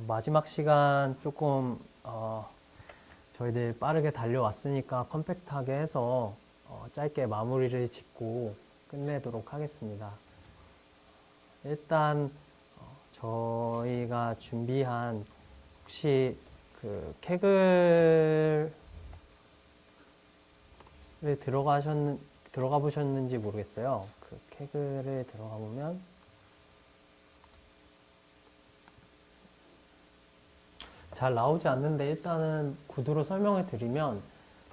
마지막 시간 조금 저희들 빠르게 달려왔으니까 컴팩트하게 해서 짧게 마무리를 짓고 끝내도록 하겠습니다. 일단 저희가 준비한 혹시 그 캐글을 들어가 보셨는지 모르겠어요. 그 캐글에 들어가 보면 잘 나오지 않는데 일단은 구두로 설명을 드리면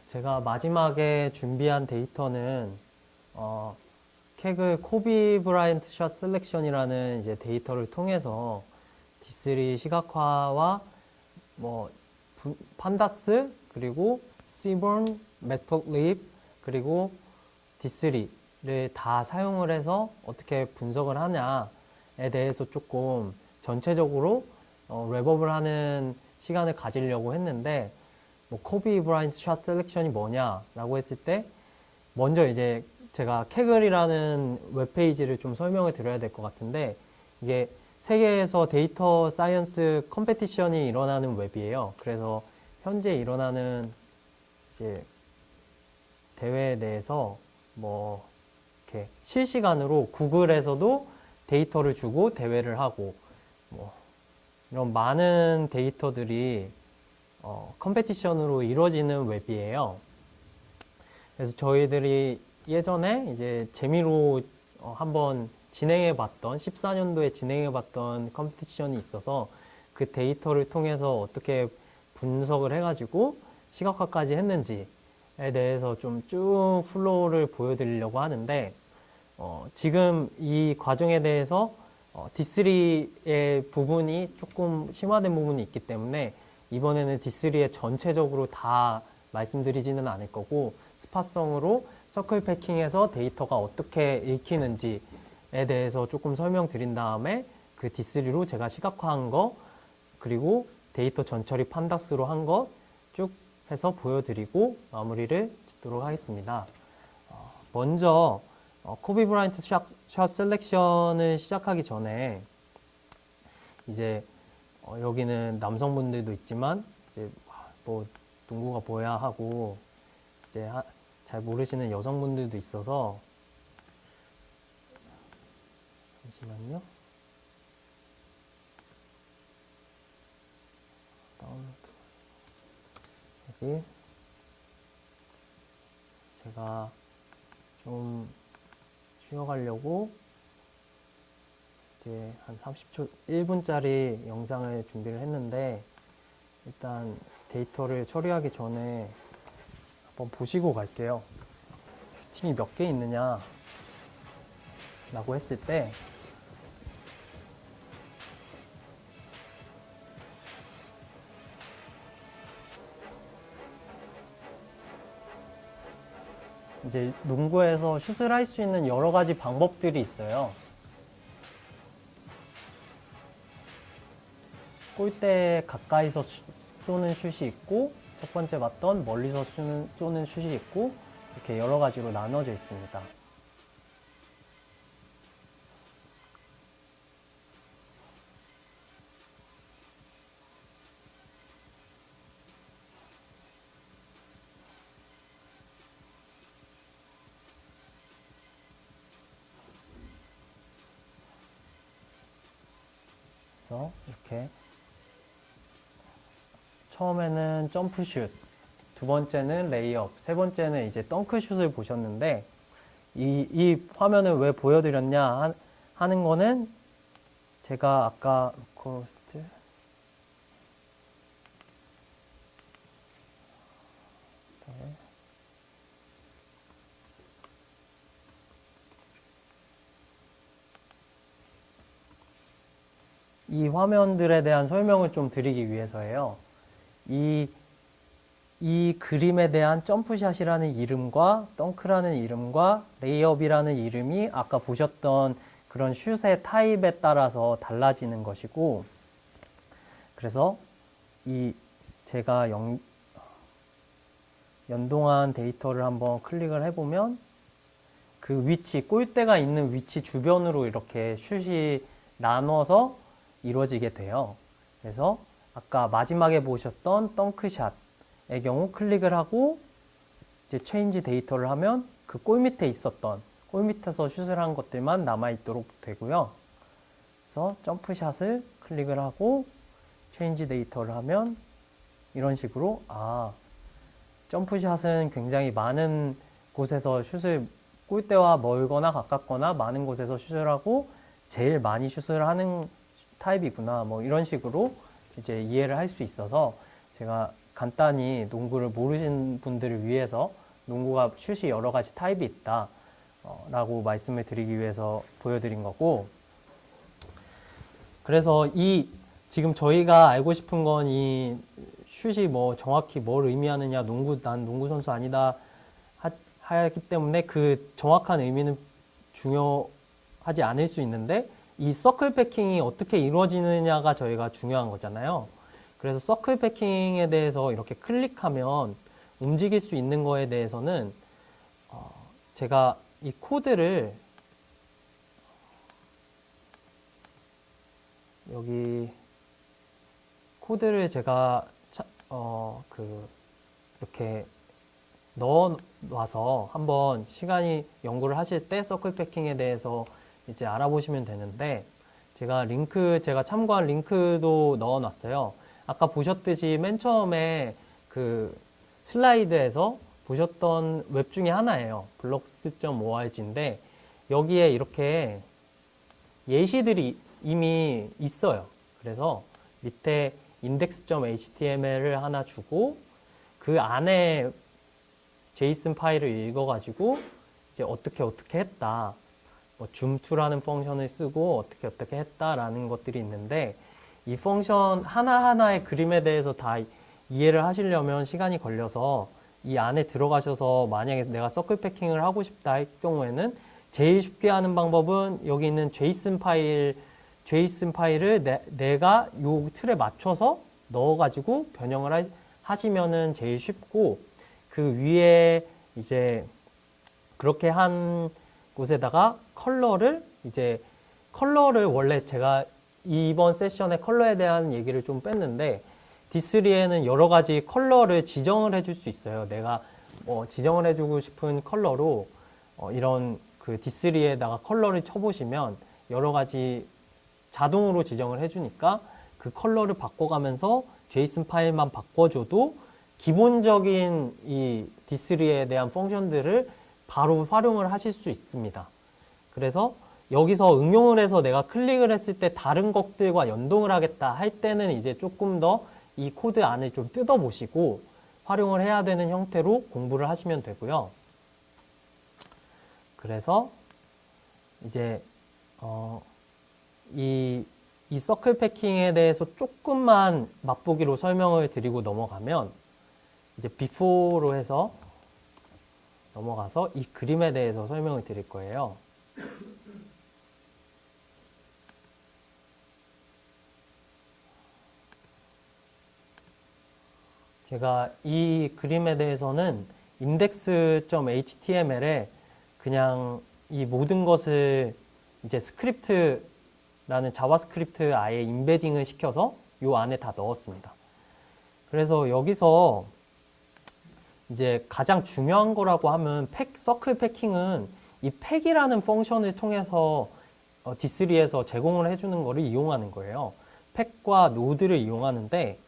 제가 마지막에 준비한 데이터는 캐글 코비 브라이언트 샷 셀렉션이라는 이제 데이터를 통해서 D3 시각화와 뭐 판다스 그리고 시본, 매트릭 그리고 D3를 다 사용을 해서 어떻게 분석을 하냐에 대해서 조금 전체적으로 랩업을 하는 시간을 가지려고 했는데 뭐 코비 브라이언트 샷 셀렉션이 뭐냐라고 했을 때 먼저 이제 제가 캐글이라는 웹페이지를 좀 설명을 드려야 될 것 같은데 이게 세계에서 데이터 사이언스 컴페티션이 일어나는 웹이에요. 그래서 현재 일어나는 이제 대회에 대해서 뭐 이렇게 실시간으로 구글에서도 데이터를 주고 대회를 하고 뭐 이런 많은 데이터들이 컴페티션으로 이루어지는 웹이에요. 그래서 저희들이 예전에 이제 재미로 한번 진행해봤던 14년도에 진행해봤던 컴페티션이 있어서 그 데이터를 통해서 어떻게 분석을 해가지고 시각화까지 했는지에 대해서 좀 쭉 플로우를 보여드리려고 하는데 지금 이 과정에 대해서 D3의 부분이 조금 심화된 부분이 있기 때문에 이번에는 D3의 전체적으로 다 말씀드리지는 않을 거고 스팟성으로 서클 패킹해서 데이터가 어떻게 읽히는지에 대해서 조금 설명드린 다음에 그 D3로 제가 시각화한 거 그리고 데이터 전처리 판다스로 한 것 쭉 해서 보여드리고 마무리를 짓도록 하겠습니다. 먼저 코비 브라이언트 샷 셀렉션을 시작하기 전에 이제 여기는 남성분들도 있지만 이제 뭐 농구가 뭐야 하고 이제 잘 모르시는 여성분들도 있어서 잠시만요. 여기 제가 좀 쉬어가려고 이제 한 30초, 1분짜리 영상을 준비를 했는데 일단 데이터를 처리하기 전에 한번 보시고 갈게요. 슈팅이 몇 개 있느냐 라고 했을 때 이제 농구에서 슛을 할 수 있는 여러 가지 방법들이 있어요. 골대 가까이서 쏘는 슛이 있고 첫 번째 봤던 멀리서 쏘는 슛이 있고 이렇게 여러 가지로 나눠져 있습니다. 그래서 이렇게 처음에는 점프슛, 두 번째는 레이업, 세 번째는 이제 덩크슛을 보셨는데 이 화면을 왜 보여드렸냐 하는 거는 제가 아까 코스트 이 화면들에 대한 설명을 좀 드리기 위해서예요. 이 그림에 대한 점프샷이라는 이름과 덩크라는 이름과 레이업이라는 이름이 아까 보셨던 그런 슛의 타입에 따라서 달라지는 것이고 그래서 제가 연동한 데이터를 한번 클릭을 해보면 그 위치, 골대가 있는 위치 주변으로 이렇게 슛이 나눠서 이루어지게 돼요. 그래서 아까 마지막에 보셨던 덩크샷의 경우 클릭을 하고 이제 체인지 데이터를 하면 그 골 밑에 있었던 골 밑에서 슛을 한 것들만 남아있도록 되고요. 그래서 점프샷을 클릭을 하고 체인지 데이터를 하면 이런 식으로 점프샷은 굉장히 많은 곳에서 슛을 골대와 멀거나 가깝거나 많은 곳에서 슛을 하고 제일 많이 슛을 하는 타입이구나 뭐 이런 식으로 이제 이해를 할 수 있어서 제가 간단히 농구를 모르신 분들을 위해서 농구가 슛이 여러 가지 타입이 있다 라고 말씀을 드리기 위해서 보여드린 거고, 그래서 지금 저희가 알고 싶은 건 이 슛이 뭐 정확히 뭘 의미하느냐, 난 농구 선수 아니다 하기 때문에 그 정확한 의미는 중요하지 않을 수 있는데 이 서클 패킹이 어떻게 이루어지느냐가 저희가 중요한 거잖아요. 그래서 서클 패킹에 대해서 이렇게 클릭하면 움직일 수 있는 거에 대해서는 제가 이 코드를 여기 코드를 제가 이렇게 넣어놔서 한번 시간이 연구를 하실 때 서클 패킹에 대해서 이제 알아보시면 되는데, 제가 참고한 링크도 넣어놨어요. 아까 보셨듯이 맨 처음에 그 슬라이드에서 보셨던 웹 중에 하나예요. blocks.org인데 여기에 이렇게 예시들이 이미 있어요. 그래서 밑에 index.html을 하나 주고 그 안에 제이슨 파일을 읽어가지고 이제 어떻게 했다, 뭐 줌2라는 펑션을 쓰고 어떻게 했다라는 것들이 있는데, 이 펑션 하나하나의 그림에 대해서 다 이해를 하시려면 시간이 걸려서 이 안에 들어가셔서 만약에 내가 서클 패킹을 하고 싶다 할 경우에는 제일 쉽게 하는 방법은 여기 있는 제이슨 파일을 내가 요 틀에 맞춰서 넣어가지고 변형을 하시면은 제일 쉽고, 그 위에 이제 그렇게 한 곳에다가 컬러를 원래 제가 이번 세션에 컬러에 대한 얘기를 좀 뺐는데 D3에는 여러 가지 컬러를 지정을 해줄 수 있어요. 내가 지정을 해주고 싶은 컬러로 이런 그 D3에다가 컬러를 쳐보시면 여러 가지 자동으로 지정을 해주니까 그 컬러를 바꿔가면서 제이슨 파일만 바꿔줘도 기본적인 이 D3에 대한 펑션들을 바로 활용을 하실 수 있습니다. 그래서 여기서 응용을 해서 내가 클릭을 했을 때 다른 것들과 연동을 하겠다 할 때는 이제 조금 더 이 코드 안을 좀 뜯어보시고 활용을 해야 되는 형태로 공부를 하시면 되고요. 그래서 이제 이 서클 패킹에 대해서 조금만 맛보기로 설명을 드리고 넘어가면 이제 before로 해서 넘어가서 이 그림에 대해서 설명을 드릴 거예요. 제가 이 그림에 대해서는 index.html에 그냥 이 모든 것을 이제 스크립트라는 자바스크립트 아예 인베딩을 시켜서 요 안에 다 넣었습니다. 그래서 여기서 이제 가장 중요한 거라고 하면 서클 패킹은 이 팩이라는 펑션을 통해서 D3에서 제공을 해주는 거를 이용하는 거예요. 팩과 노드를 이용하는데,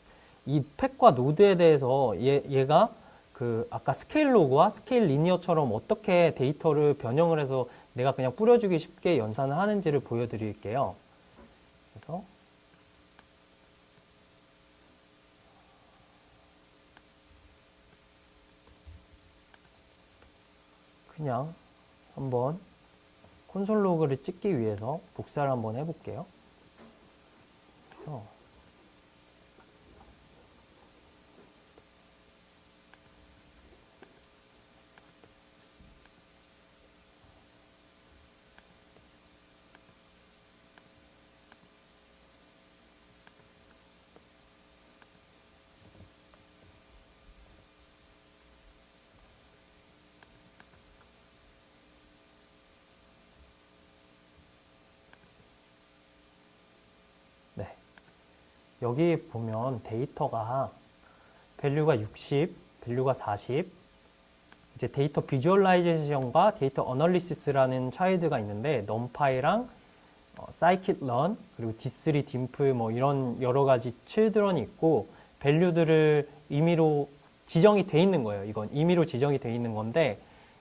이 팩과 노드에 대해서 얘가 그 아까 스케일 로그와 스케일 리니어처럼 어떻게 데이터를 변형을 해서 내가 그냥 뿌려주기 쉽게 연산을 하는지를 보여드릴게요. 그래서 그냥 한번 콘솔 로그를 찍기 위해서 복사를 한번 해볼게요. 그래서 여기 보면 데이터가 밸류가 60, 밸류가 40, 이제 데이터 비주얼라이제이션과 데이터 어널리시스라는 차이드가 있는데 numpy랑 scikit-learn 그리고 d3, dimple 뭐 이런 여러 가지 칠드런이 있고 밸류들을 임의로 지정이 돼 있는 거예요. 이건 임의로 지정이 돼 있는 건데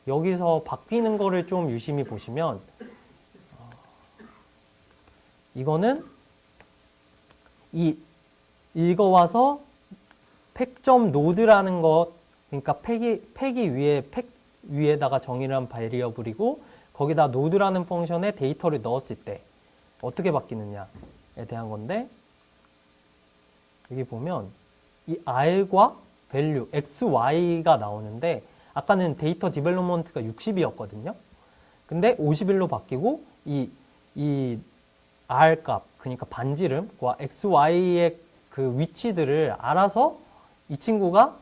여기서 바뀌는 거를 좀 유심히 보시면 이거는 이 읽어와서 팩점 노드라는 것 그러니까 팩이 위에다가 정의를 한 바리어블이고 거기다 노드라는 펑션에 데이터를 넣었을 때 어떻게 바뀌느냐에 대한 건데 여기 보면 이 r과 value x, y가 나오는데 아까는 데이터 디벨롭먼트가 60이었거든요. 근데 51로 바뀌고 이 r 값 그러니까 반지름과 x, y의 그 위치들을 알아서 이 친구가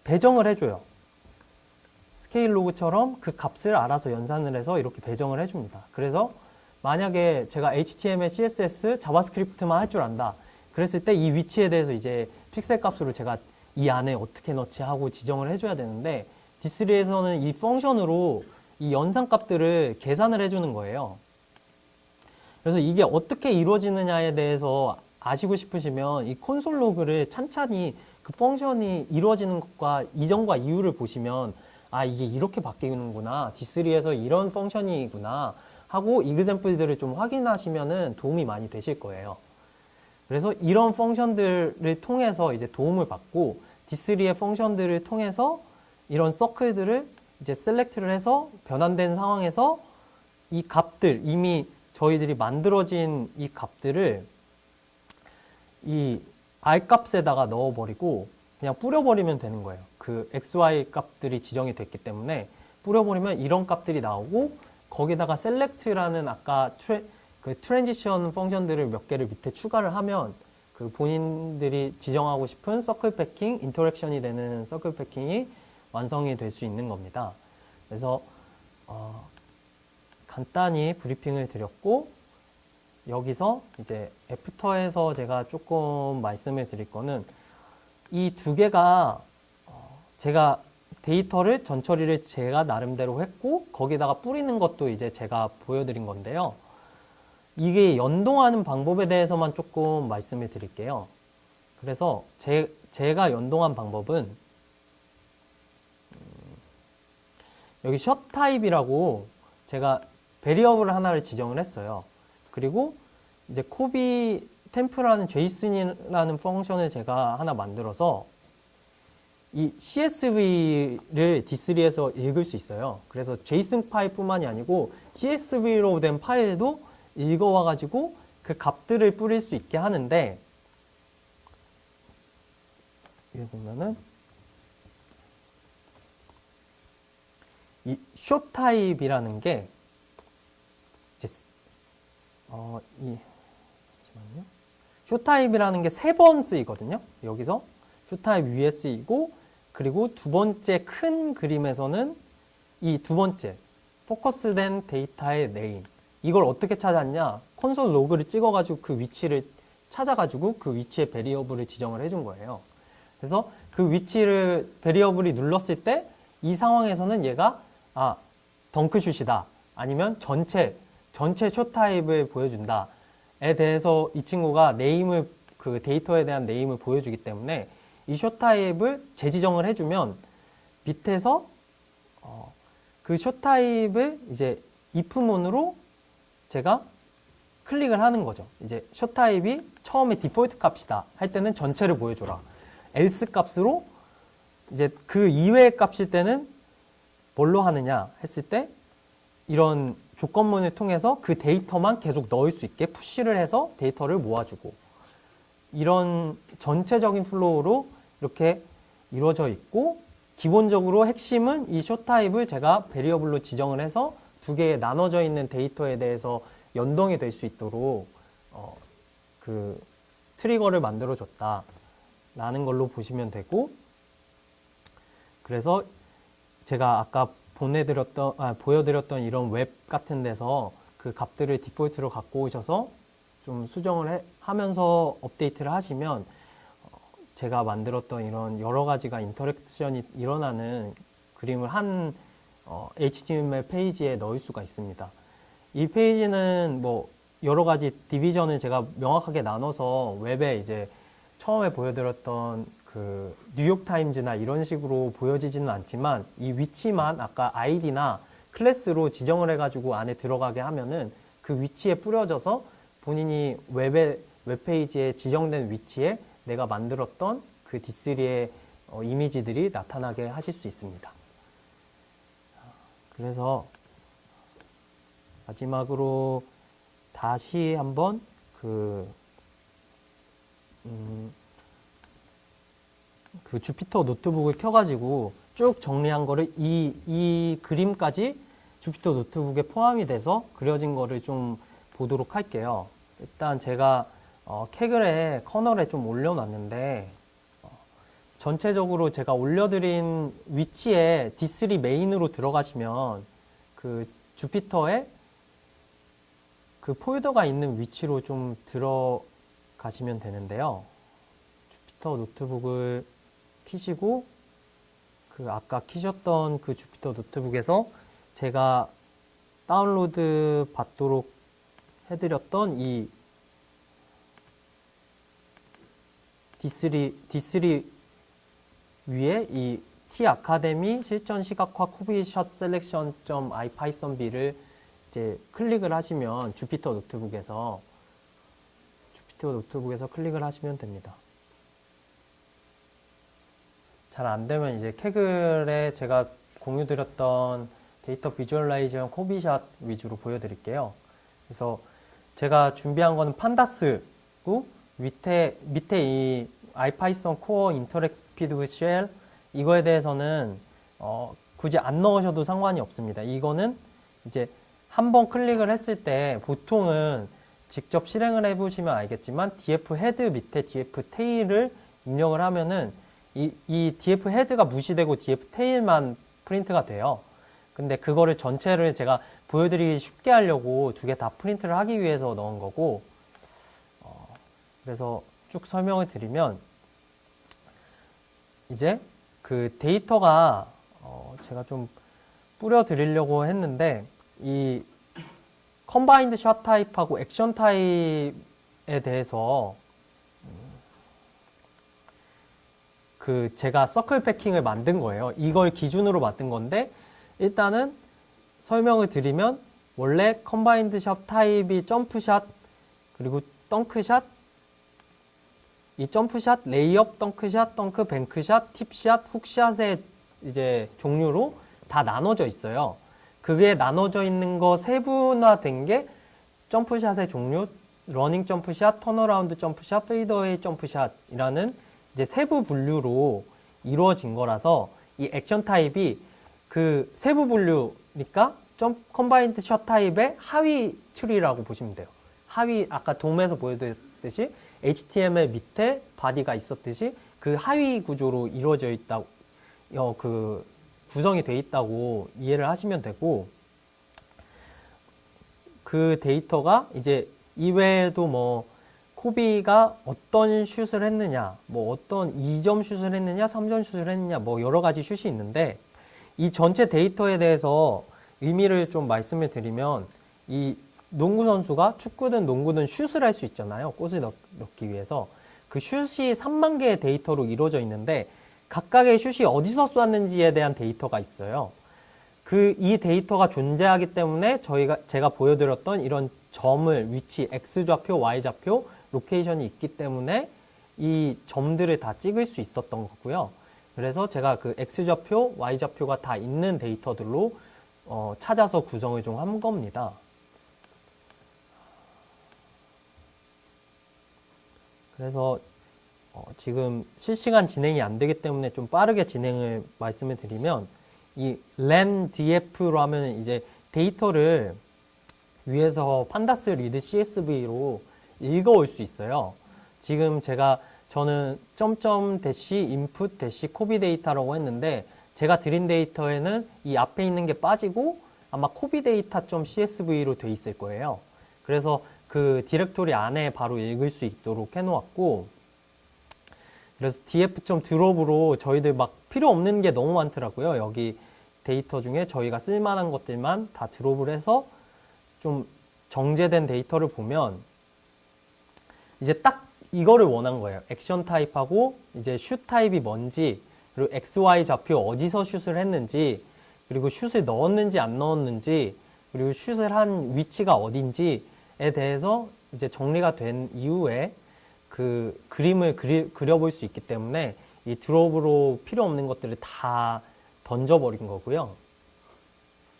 배정을 해줘요. 스케일 로그처럼 그 값을 알아서 연산을 해서 이렇게 배정을 해줍니다. 그래서 만약에 제가 HTML, CSS, 자바스크립트만 할 줄 안다. 그랬을 때 이 위치에 대해서 이제 픽셀 값으로 제가 이 안에 어떻게 넣지 하고 지정을 해줘야 되는데 D3에서는 이 펑션으로 이 연산 값들을 계산을 해주는 거예요. 그래서 이게 어떻게 이루어지느냐에 대해서 아시고 싶으시면 이 콘솔 로그를 찬찬히 그 펑션이 이루어지는 것과 이전과 이후를 보시면 아 이게 이렇게 바뀌는구나 D3에서 이런 펑션이구나 하고 이그샘플들을 좀 확인하시면은 도움이 많이 되실 거예요. 그래서 이런 펑션들을 통해서 이제 도움을 받고 D3의 펑션들을 통해서 이런 서클들을 이제 셀렉트를 해서 변환된 상황에서 이 값들 이미 저희들이 만들어진 이 값들을 이 R 값에다가 넣어버리고 그냥 뿌려버리면 되는 거예요. 그 XY 값들이 지정이 됐기 때문에 뿌려버리면 이런 값들이 나오고 거기다가 select라는 아까 그 트랜지션 펑션들을 몇 개를 밑에 추가를 하면 그 본인들이 지정하고 싶은 서클 패킹, 인터랙션이 되는 서클 패킹이 완성이 될 수 있는 겁니다. 그래서 간단히 브리핑을 드렸고 여기서 이제 애프터에서 제가 조금 말씀을 드릴 거는 이 두 개가 제가 데이터를 전처리를 제가 나름대로 했고 거기다가 뿌리는 것도 이제 제가 보여드린 건데요. 이게 연동하는 방법에 대해서만 조금 말씀을 드릴게요. 그래서 제가 연동한 방법은 여기 숏 타입이라고 제가 베리어블 하나를 지정을 했어요. 그리고 이제 코비 템프라는 제이슨이라는 펑션을 제가 하나 만들어서 이 CSV를 D3에서 읽을 수 있어요. 그래서 제이슨 파일뿐만이 아니고 CSV로 된 파일도 읽어와가지고 그 값들을 뿌릴 수 있게 하는데 여기 보면은 이 숏 타입이라는 게 이제 잠시만요. 숏 타입이라는 게 3번 쓰이거든요. 여기서 숏 타입 위에 쓰이고 그리고 두 번째 큰 그림에서는 이 두 번째 포커스된 데이터의 네임 이걸 어떻게 찾았냐 콘솔 로그를 찍어가지고 그 위치를 찾아가지고 그 위치에 베리어블을 지정을 해준 거예요. 그래서 그 위치를 베리어블이 눌렀을 때 이 상황에서는 얘가 덩크슛이다 아니면 전체 숏 타입을 보여준다에 대해서 이 친구가 네임을 그 데이터에 대한 네임을 보여주기 때문에 이 숏 타입을 재지정을 해주면 밑에서 그 숏 타입을 이제 if문으로 제가 클릭을 하는 거죠. 이제 숏 타입이 처음에 디폴트 값이다 할 때는 전체를 보여줘라. else 값으로 이제 그 이외의 값일 때는 뭘로 하느냐 했을 때 이런 조건문을 통해서 그 데이터만 계속 넣을 수 있게 푸시를 해서 데이터를 모아주고 이런 전체적인 플로우로 이렇게 이루어져 있고 기본적으로 핵심은 이 숏 타입을 제가 베리어블로 지정을 해서 두 개에 나눠져 있는 데이터에 대해서 연동이 될 수 있도록 그 트리거를 만들어 줬다 라는 걸로 보시면 되고 그래서 제가 아까 보여드렸던 이런 웹 같은 데서 그 값들을 디폴트로 갖고 오셔서 좀 수정을 하면서 업데이트를 하시면 제가 만들었던 이런 여러 가지가 인터랙션이 일어나는 그림을 한 HTML 페이지에 넣을 수가 있습니다. 이 페이지는 뭐 여러 가지 디비전을 제가 명확하게 나눠서 웹에 이제 처음에 보여드렸던 그 뉴욕타임즈나 이런 식으로 보여지지는 않지만 이 위치만 아까 아이디나 클래스로 지정을 해가지고 안에 들어가게 하면은 그 위치에 뿌려져서 본인이 웹페이지에 지정된 위치에 내가 만들었던 그 D3의 이미지들이 나타나게 하실 수 있습니다. 그래서 마지막으로 다시 한번 그 주피터 노트북을 켜가지고 쭉 정리한 거를 이 그림까지 주피터 노트북에 포함이 돼서 그려진 거를 좀 보도록 할게요. 일단 제가 캐글에 커널에 좀 올려놨는데 전체적으로 제가 올려드린 위치에 D3 메인으로 들어가시면 그 주피터에 그 폴더가 있는 위치로 좀 들어가시면 되는데요. 주피터 노트북을 키시고 그 아까 키셨던 그 주피터 노트북에서 제가 다운로드 받도록 해드렸던 이 D3 위에 이 T 아카데미 실전 시각화 코비샷 셀렉션 .ipythonb를 이제 클릭을 하시면 주피터 노트북에서 클릭을 하시면 됩니다. 잘 안 되면 이제 캐글에 제가 공유 드렸던 데이터 비주얼라이제이션 코비샷 위주로 보여드릴게요. 그래서 제가 준비한 거는 판다스고 밑에 이 IPython 코어 인터랙티브 쉘 이거에 대해서는 굳이 안 넣으셔도 상관이 없습니다. 이거는 이제 한번 클릭을 했을 때 보통은 직접 실행을 해보시면 알겠지만 df 헤드 밑에 df 테일을 입력을 하면은 이 df 헤드가 무시되고 df 테일만 프린트가 돼요. 근데 그거를 전체를 제가 보여드리기 쉽게 하려고 두 개 다 프린트를 하기 위해서 넣은 거고, 그래서 쭉 설명을 드리면 이제 그 데이터가 제가 좀 뿌려 드리려고 했는데 이 컴바인드 샷 타입하고 액션 타입에 대해서 그 제가 서클 패킹을 만든 거예요. 이걸 기준으로 만든 건데 일단은 설명을 드리면 원래 컴바인드 샷 타입이 점프샷 그리고 덩크샷 이 점프샷, 레이업, 덩크샷, 덩크, 뱅크샷, 팁샷, 훅샷의 이제 종류로 다 나눠져 있어요. 그게 나눠져 있는 거 세분화된 게 점프샷의 종류, 러닝 점프샷, 턴어라운드 점프샷, 페이더웨이 점프샷이라는 이제 세부 분류로 이루어진 거라서 이 액션 타입이 그 세부 분류니까 컴바인드 샷 타입의 하위 트리라고 보시면 돼요. 하위 아까 돔에서 보여드렸듯이 HTML 밑에 바디가 있었듯이 그 하위 구조로 이루어져 있다고 그 구성이 되어 있다고 이해를 하시면 되고, 그 데이터가 이제 이외에도 뭐 코비가 어떤 슛을 했느냐, 뭐 어떤 2점 슛을 했느냐, 3점 슛을 했느냐, 뭐 여러 가지 슛이 있는데 이 전체 데이터에 대해서 의미를 좀 말씀을 드리면 이 농구 선수가 축구든 농구든 슛을 할 수 있잖아요. 골을 넣기 위해서. 그 슛이 3만 개의 데이터로 이루어져 있는데 각각의 슛이 어디서 쐈는지에 대한 데이터가 있어요. 이 데이터가 존재하기 때문에 제가 보여드렸던 이런 점을 위치, X좌표, Y좌표, 로케이션이 있기 때문에 이 점들을 다 찍을 수 있었던 거고요. 그래서 제가 그 X좌표, Y좌표가 다 있는 데이터들로 찾아서 구성을 좀 한 겁니다. 그래서 지금 실시간 진행이 안 되기 때문에 좀 빠르게 진행을 말씀을 드리면 이 len-df로 하면 이제 데이터를 위에서 판다스 리드 CSV로 읽어올 수 있어요. 지금 저는 점점 대시 인풋 대시 코비 데이터라고 했는데 제가 드린 데이터에는 이 앞에 있는 게 빠지고 아마 코비 데이터.csv로 돼 있을 거예요. 그래서 그 디렉토리 안에 바로 읽을 수 있도록 해놓았고, 그래서 df.drop으로 저희들 막 필요 없는 게 너무 많더라고요. 여기 데이터 중에 저희가 쓸만한 것들만 다 드롭을 해서 좀 정제된 데이터를 보면 이제 딱 이거를 원한 거예요. 액션 타입하고 이제 슛 타입이 뭔지, 그리고 XY 좌표 어디서 슛을 했는지, 그리고 슛을 넣었는지 안 넣었는지, 그리고 슛을 한 위치가 어딘지에 대해서 이제 정리가 된 이후에 그 그림을 그려볼 수 있기 때문에 이 드롭으로 필요 없는 것들을 다 던져버린 거고요.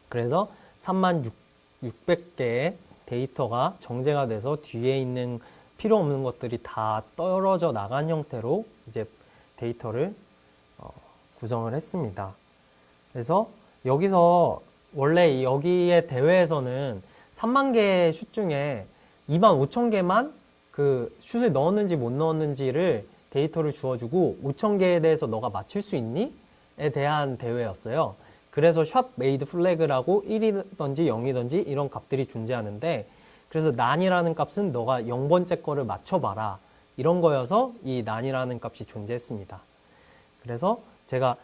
그래서 36,600개의 데이터가 정제가 돼서 뒤에 있는 필요 없는 것들이 다 떨어져 나간 형태로 이제 데이터를 구성을 했습니다. 그래서 여기서 원래 여기의 대회에서는 3만 개의 슛 중에 25,000개만 그 슛을 넣었는지 못 넣었는지를 데이터를 주어주고 5,000개에 대해서 너가 맞출 수 있니? 에 대한 대회였어요. 그래서 샷 메이드 플래그라고 1이든지 0이든지 이런 값들이 존재하는데, 그래서 난이라는 값은 너가 0번째 거를 맞춰봐라 이런 거여서 이 난이라는 값이 존재했습니다. 그래서 제가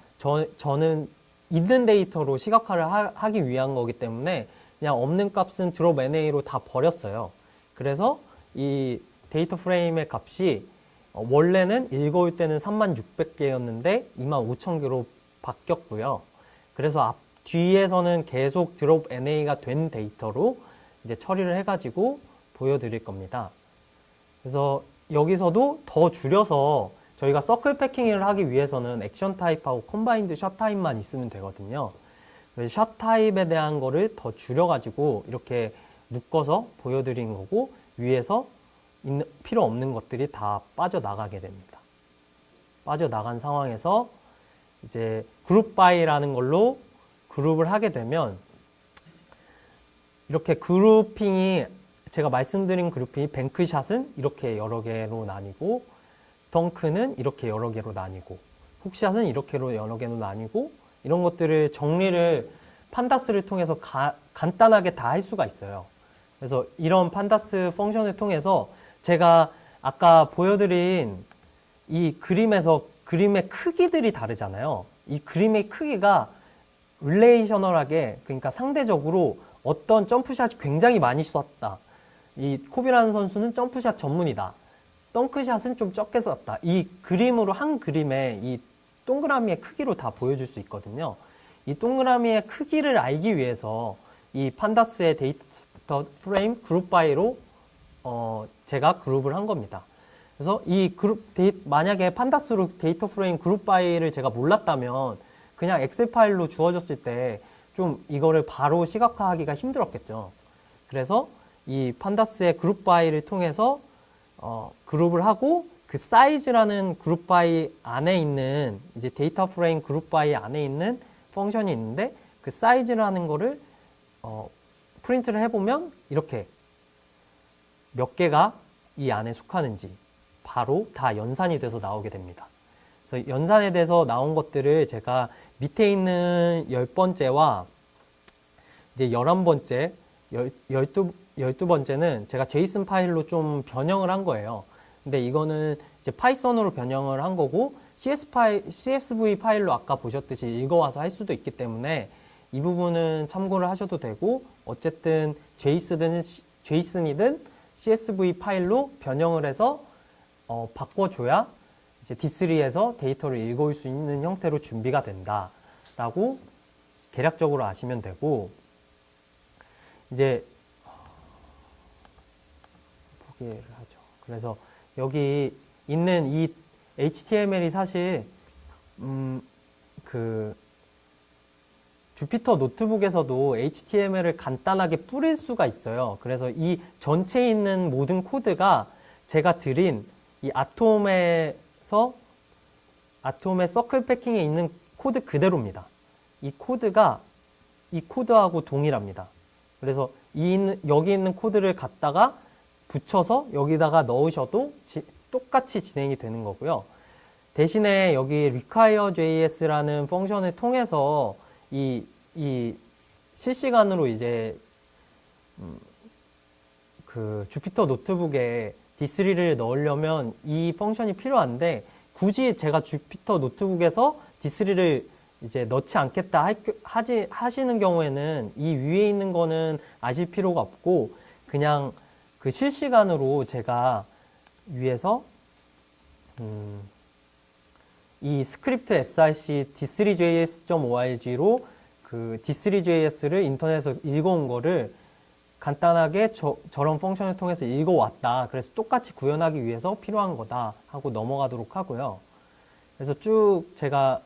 저는 있는 데이터로 시각화를 하기 위한 거기 때문에 그냥 없는 값은 드롭 NA로 다 버렸어요. 그래서 이 데이터 프레임의 값이 원래는 읽어올 때는 36,600개였는데 25,000개로 바뀌었고요. 그래서 뒤에서는 계속 드롭 NA가 된 데이터로 이제 처리를 해가지고 보여드릴 겁니다. 그래서 여기서도 더 줄여서 저희가 서클 패킹을 하기 위해서는 액션 타입하고 컴바인드 샷 타입만 있으면 되거든요. 샷 타입에 대한 거를 더 줄여가지고 이렇게 묶어서 보여드린 거고, 위에서 필요 없는 것들이 다 빠져나가게 됩니다. 빠져나간 상황에서 이제 그룹 바이라는 걸로 그룹을 하게 되면 이렇게 그룹핑이, 제가 말씀드린 그룹핑이 뱅크샷은 이렇게 여러 개로 나뉘고, 덩크는 이렇게 여러 개로 나뉘고, 훅샷은 이렇게 여러 개로 나뉘고, 이런 것들을 정리를 판다스를 통해서 간단하게 다 할 수가 있어요. 그래서 이런 판다스 펑션을 통해서 제가 아까 보여드린 이 그림에서 그림의 크기들이 다르잖아요. 이 그림의 크기가 릴레이셔널하게, 그러니까 상대적으로 어떤 점프샷이 굉장히 많이 쐈다. 이 코비라는 선수는 점프샷 전문이다. 덩크샷은 좀 적게 쐈다. 이 그림으로, 한 그림에 이 동그라미의 크기로 다 보여줄 수 있거든요. 이 동그라미의 크기를 알기 위해서 이 판다스의 데이터 프레임 그룹 바이로 제가 그룹을 한 겁니다. 그래서 이 만약에 판다스로 데이터 프레임 그룹 바이를 제가 몰랐다면 그냥 엑셀 파일로 주어졌을 때 좀 이거를 바로 시각화하기가 힘들었겠죠. 그래서 이 판다스의 그룹 바이를 통해서 그룹을 하고, 그 사이즈라는 그룹 바이 안에 있는, 이제 데이터 프레임 그룹 바이 안에 있는 펑션이 있는데, 그 사이즈라는 거를 프린트를 해보면 이렇게 몇 개가 이 안에 속하는지 바로 다 연산이 돼서 나오게 됩니다. 그래서 연산에 대해서 나온 것들을 제가 밑에 있는 10번째와 이제 11번째, 12번째는 제가 제이슨 파일로 좀 변형을 한 거예요. 근데 이거는 이제 파이썬으로 변형을 한 거고, CSV 파일로 아까 보셨듯이 읽어와서 할 수도 있기 때문에 이 부분은 참고를 하셔도 되고, 어쨌든 제이슨이든 CSV 파일로 변형을 해서 바꿔줘야 이제 D3에서 데이터를 읽어올 수 있는 형태로 준비가 된다라고 대략적으로 아시면 되고, 이제 포기를 하죠. 그래서 여기 있는 이 HTML이 사실 그 주피터 노트북에서도 HTML을 간단하게 뿌릴 수가 있어요. 그래서 이 전체에 있는 모든 코드가 제가 드린 이 아톰의 서클 패킹에 있는 코드 그대로입니다. 이 코드가 이 코드하고 동일합니다. 그래서 여기 있는 코드를 갖다가 붙여서 여기다가 넣으셔도 똑같이 진행이 되는 거고요. 대신에 여기 require.js라는 펑션을 통해서 이 실시간으로 이제 그 주피터 노트북에 D3를 넣으려면 이 펑션이 필요한데 굳이 제가 주피터 노트북에서 D3를 이제 넣지 않겠다 하시는 경우에는 이 위에 있는 거는 아실 필요가 없고 그냥 그 실시간으로 제가 위에서 이 스크립트 src d3js.org로 그 d3js를 인터넷에서 읽어온 거를 간단하게 저런 펑션을 통해서 읽어왔다. 그래서 똑같이 구현하기 위해서 필요한 거다 하고 넘어가도록 하고요. 그래서 쭉 제가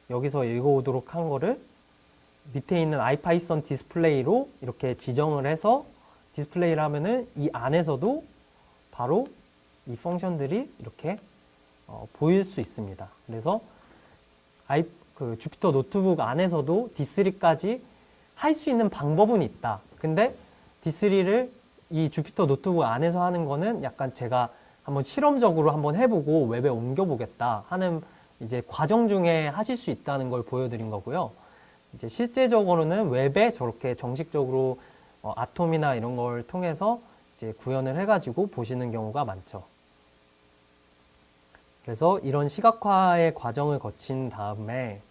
여기서 읽어오도록 한 거를 밑에 있는 IPython 디스플레이로 이렇게 지정을 해서 디스플레이를 하면은 이 안에서도 바로 이 펑션들이 이렇게 보일 수 있습니다. 그래서 그 주피터 노트북 안에서도 D3까지 할 수 있는 방법은 있다. 근데 D3를 이 주피터 노트북 안에서 하는 거는 약간 제가 한번 실험적으로 한번 해보고 웹에 옮겨보겠다 하는 이제 과정 중에 하실 수 있다는 걸 보여드린 거고요. 이제 실제적으로는 웹에 저렇게 정식적으로 아톰이나 이런 걸 통해서 이제 구현을 해가지고 보시는 경우가 많죠. 그래서 이런 시각화의 과정을 거친 다음에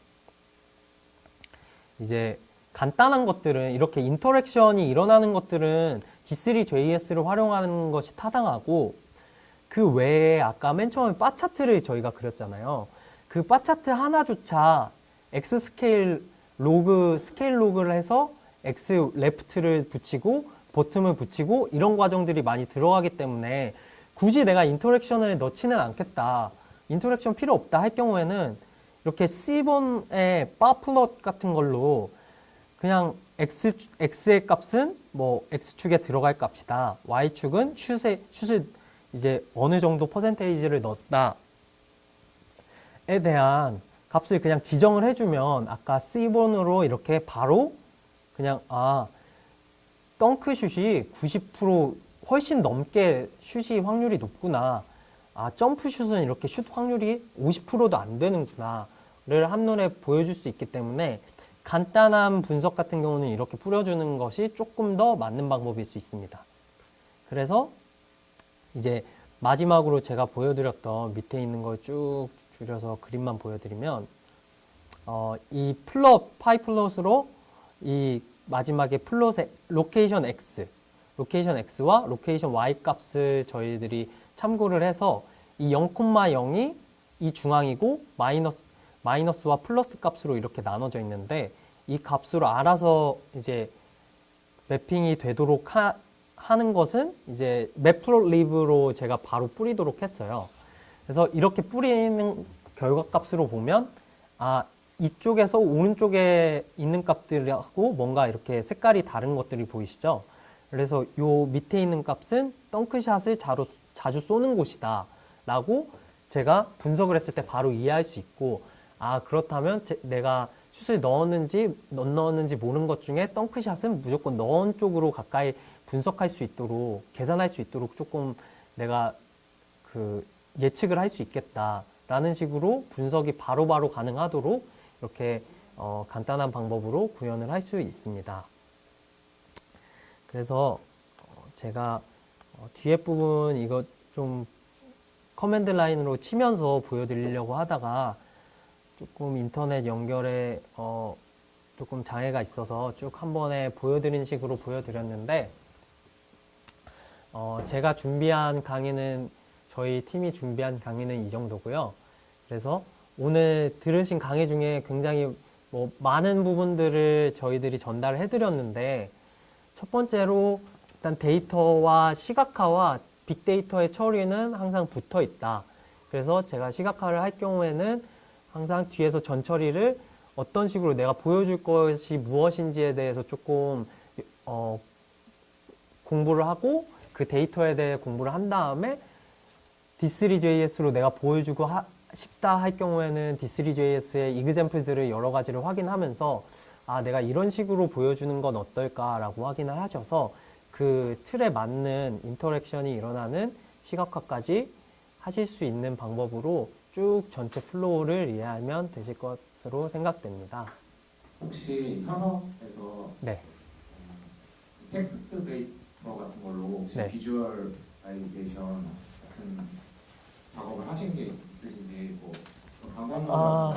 이제 간단한 것들은 이렇게 인터랙션이 일어나는 것들은 D3JS를 활용하는 것이 타당하고 그 외에 아까 맨 처음에 바 차트를 저희가 그렸잖아요. 그 바 차트 하나조차 X 스케일 로그를 해서 X 레프트를 붙이고 버튼을 붙이고 이런 과정들이 많이 들어가기 때문에 굳이 내가 인터랙션을 넣지는 않겠다. 인터랙션 필요 없다 할 경우에는 이렇게 C본의 바 플롯 같은 걸로 그냥 X의 값은 뭐 X축에 들어갈 값이다. Y축은 슛을 이제 어느 정도 퍼센테이지를 넣었다에 대한 값을 그냥 지정을 해주면 아까 C본으로 이렇게 바로 그냥 덩크슛이 90% 훨씬 넘게 슛이 확률이 높구나. 점프슛은 이렇게 슛 확률이 50%도 안 되는구나를 한눈에 보여줄 수 있기 때문에 간단한 분석 같은 경우는 이렇게 뿌려주는 것이 조금 더 맞는 방법일 수 있습니다. 그래서 이제 마지막으로 제가 보여드렸던 밑에 있는 걸 쭉 줄여서 그림만 보여드리면 이 파이 플롯으로 이 마지막에 플롯의 로케이션 X와 로케이션 Y 값을 저희들이 참고를 해서 이 0,0이 이 중앙이고 마이너스와 플러스 값으로 이렇게 나눠져 있는데 이 값으로 알아서 이제 매핑이 되도록 하는 것은 이제 매플로립으로 제가 바로 뿌리도록 했어요. 그래서 이렇게 뿌리는 결과값으로 보면 이쪽에서 오른쪽에 있는 값들하고 뭔가 이렇게 색깔이 다른 것들이 보이시죠? 그래서 요 밑에 있는 값은 덩크샷을 자주 쏘는 곳이다 라고 제가 분석을 했을 때 바로 이해할 수 있고 그렇다면 내가 슛을 넣었는지 못 넣었는지 모르는 것 중에 덩크샷은 무조건 넣은 쪽으로 가까이 분석할 수 있도록 계산할 수 있도록 조금 내가 그 예측을 할 수 있겠다라는 식으로 분석이 바로바로 가능하도록 이렇게 간단한 방법으로 구현을 할 수 있습니다. 그래서 제가 뒤에 부분 이거 좀 커맨드 라인으로 치면서 보여드리려고 하다가 조금 인터넷 연결에 조금 장애가 있어서 쭉 한 번에 보여드린 식으로 보여드렸는데 제가 준비한 강의는 저희 팀이 준비한 강의는 이 정도고요. 그래서 오늘 들으신 강의 중에 굉장히 많은 부분들을 저희들이 전달을 해드렸는데 첫 번째로 일단 데이터와 시각화와 빅데이터의 처리는 항상 붙어 있다. 그래서 제가 시각화를 할 경우에는 항상 뒤에서 전처리를 어떤 식으로 내가 보여줄 것이 무엇인지에 대해서 조금 공부를 하고 그 데이터에 대해 공부를 한 다음에 D3JS로 내가 보여주고 싶다 할 경우에는 D3JS의 이그젬플들을 여러 가지를 확인하면서 내가 이런 식으로 보여주는 건 어떨까라고 확인을 하셔서 그 틀에 맞는 인터랙션이 일어나는 시각화까지 하실 수 있는 방법으로 쭉 전체 플로우를 이해하면 되실 것으로 생각됩니다. 혹시 현업에서 네. 텍스트 베이스 같은 걸로 혹시 네. 비주얼라이제이션 같은 작업을 하신 게 있으신지 뭐 방법론이나 아,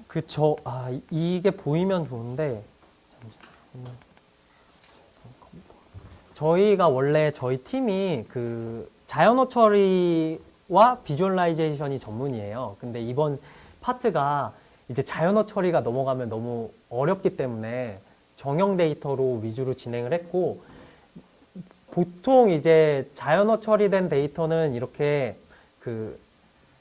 그런 거 같아요. 이게 보이면 좋은데, 잠시만요. 저희가 원래 저희 팀이 그 자연어 처리와 비주얼라이제이션이 전문이에요. 근데 이번 파트가 이제 자연어 처리가 넘어가면 너무 어렵기 때문에 정형 데이터로 위주로 진행을 했고, 보통 이제 자연어 처리된 데이터는 이렇게 그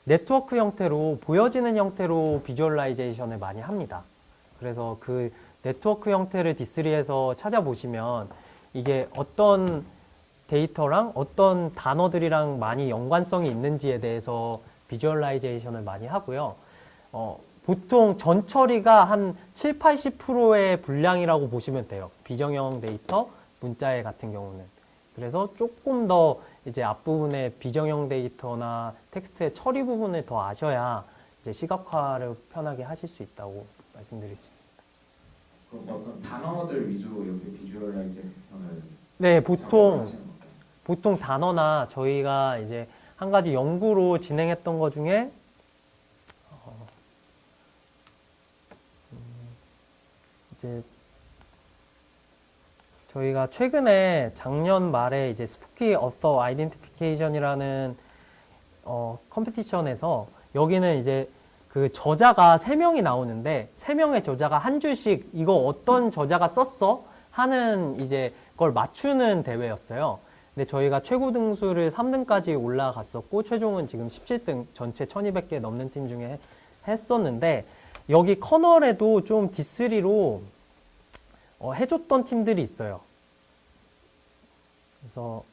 네트워크 형태로 보여지는 형태로 비주얼라이제이션을 많이 합니다. 그래서 그 네트워크 형태를 D3에서 찾아보시면 이게 어떤 데이터랑 어떤 단어들이랑 많이 연관성이 있는지에 대해서 비주얼라이제이션을 많이 하고요. 보통 전 처리가 한 7, 80%의 분량이라고 보시면 돼요. 비정형 데이터, 문자의 같은 경우는. 그래서 조금 더 이제 앞부분에 비정형 데이터나 텍스트의 처리 부분을 더 아셔야 이제 시각화를 편하게 하실 수 있다고 말씀드릴 수 있습니다. 그럼 어떤 단어들 위주로 이렇게 비주얼라이제이션을 네, 작업을 하시는 건가요? 보통 단어나 저희가 이제 한 가지 연구로 진행했던 것 중에 이제 저희가 최근에 작년 말에 이제 스푸키 어서 아이덴티피케이션이라는 컴피티션에서 여기는 이제 그 저자가 3명이 나오는데 3명의 저자가 한 줄씩 이거 어떤 저자가 썼어? 하는 이제 그걸 맞추는 대회였어요. 근데 저희가 최고 등수를 3등까지 올라갔었고 최종은 지금 17등 전체 1200개 넘는 팀 중에 했었는데 여기 커널에도 좀 D3로 해줬던 팀들이 있어요. 그래서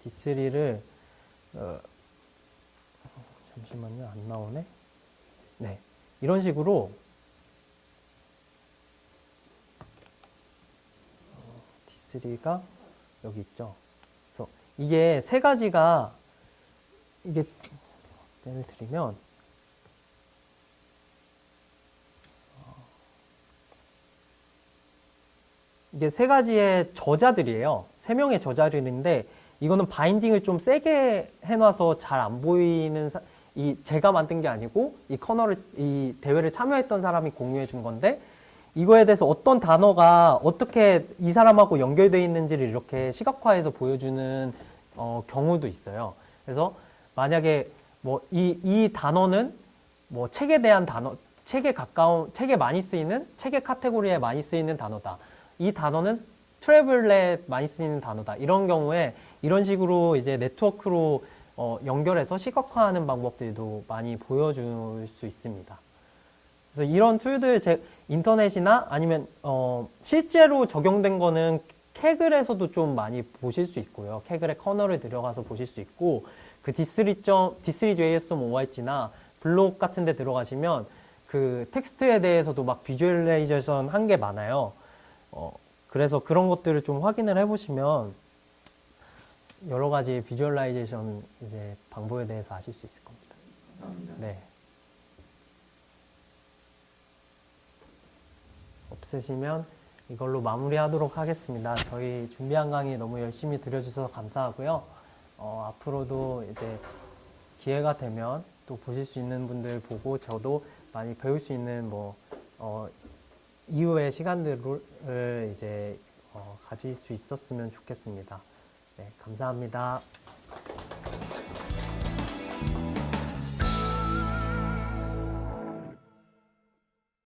D3를 잠시만요, 안 나오네. 네, 이런 식으로 D3가 여기 있죠. 그래서 이게 세 가지가 이게 예를 들면 이게 세 가지의 저자들이에요. 3명의 저자들인데 이거는 바인딩을 좀 세게 해놔서 잘 안 보이는 이 제가 만든 게 아니고 이 커널을 이 대회를 참여했던 사람이 공유해 준 건데 이거에 대해서 어떤 단어가 어떻게 이 사람하고 연결되어 있는지를 이렇게 시각화해서 보여주는 경우도 있어요. 그래서 만약에 뭐 이 단어는 뭐 책에 대한 단어, 책에 많이 쓰이는 책의 카테고리에 많이 쓰이는 단어다. 이 단어는 트래블에 많이 쓰이는 단어다. 이런 경우에 이런 식으로 이제 네트워크로 연결해서 시각화하는 방법들도 많이 보여줄 수 있습니다. 그래서 이런 툴들 인터넷이나 아니면 실제로 적용된 거는 캐글에서도 좀 많이 보실 수 있고요. 캐글의 커널을 들어가서 보실 수 있고 그 D3.js.org나 블록 같은 데 들어가시면 그 텍스트에 대해서도 막 비주얼라이제이션 한 게 많아요. 그래서 그런 것들을 좀 확인을 해보시면 여러 가지 비주얼라이제이션 이제 방법에 대해서 아실 수 있을 겁니다. 감사합니다. 네. 없으시면 이걸로 마무리하도록 하겠습니다. 저희 준비한 강의 너무 열심히 들어주셔서 감사하고요. 앞으로도 이제 기회가 되면 또 보실 수 있는 분들 보고 저도 많이 배울 수 있는 이후의 시간들을 이제 가질 수 있었으면 좋겠습니다. 네, 감사합니다.